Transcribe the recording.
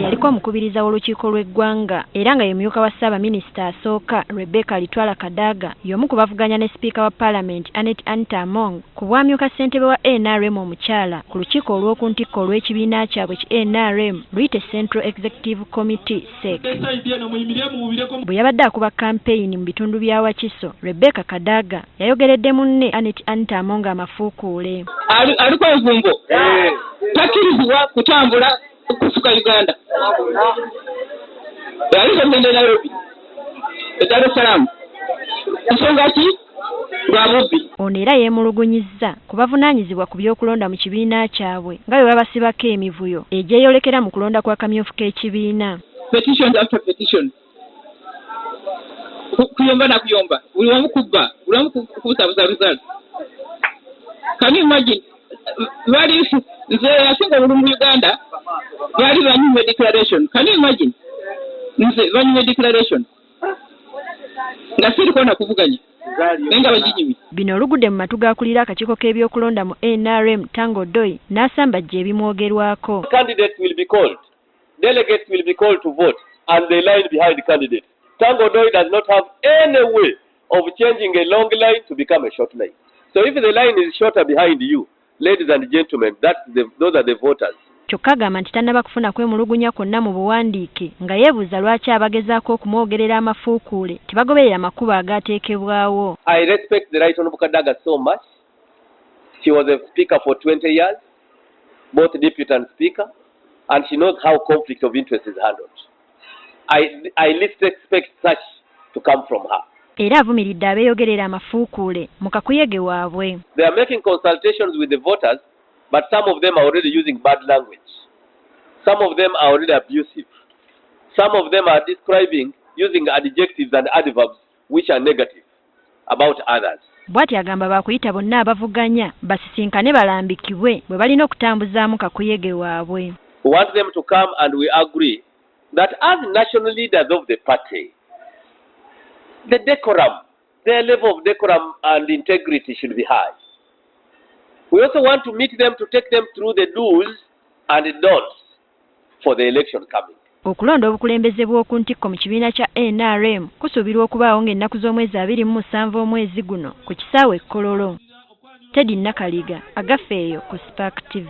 Yaliko omukubiriza w'olukiiko lw'eggwanga era nga ye myuka wa Ssaabaminisita asooka Rebecca Litwala Kadaga y'omu ku bavuganya ne Sipiika wa Paalamenti Anet Anita Among ku bwamyuka ssentebe wa NRM omukyala ku lukiiko olw'oku ntikko olw'ekibiina kyabwe ki NRM luyite Central Executive Committee SEC. Bwe yabadde akuba kampeyini mu bitundu bya Wakiso, Rebecca Kadaga yayogeredde munne Anet Anita Among amafuukuule. Aliko envumbo takkirizibwa kutambula kusuka Uganda. Yali agenda Nairobi, Dar es Salaam. Ensonga ki? Lwabubbi. Ono era yeemulugunyizza ku bavunaanyizibwa ku by'okulonda mu kibiina kyabwe nga bwe babasibako emivuyo egyeyolekera mu kulonda kwa kamyufu k'ekibiina. Petition after petition. Kuyomba na kuyomba. Buli wamu kubba. Buli wamu kubuzabuza result. Can you imagine? Bali nze yasinga buli mu Uganda bali banyume declaration. Can you imagine? Nze banyume declaration. Nga siriko na kuvuganya. Nenga bajinyimi. Bino olugudde mu matu g'akulira akakiiko k'ebyokulonda mu NRM Tango Doi n'asambajja ebimwogerwako. Candidates will be called. Delegates will be called to vote and they line behind the candidate. Tango Doi does not have any way of changing a long line to become a short line. So if the line is shorter behind you, ladies and gentlemen, those are the voters. Kyokka agamba nti tannaba kufuna kwemulugunya kwonna mu buwandiike nga yeebuuza lwaki abagezaako okumwogerera amafuukuule tebagoberera amakubo agaateekebwawo. I respect the Right Honourable Kadaga so much. She was a speaker for 20 years, both deputy and speaker, and she knows how conflict of interest is handled. I least expect such to come from her. Era avumiridde abeeyogerera amafuukuule mu kakuyege waabwe. They are making consultations with the voters, but some of them are already using bad language. Some of them are already abusive. Some of them are using adjectives and adverbs which are negative about others. Bw'ati agamba baakuyita bonna abavuganya basisinkane balambikibwe bwe balina okutambuzaamu kakuyege waabwe. We want them to come and we agree that as national leaders of the party, their level of decorum and integrity should be high. We also want to meet them to take them through the do's and don'ts for the election coming. Okulonda obukulembeze bw'oku ntikko mu kibiina kya NRM kusuubirwa okubaawo ng'ennaku z'omwezi 27 omwezi guno ku kisaawe e Kololo. Teddy Nakaliga, Agafeeyo ku Spark TV.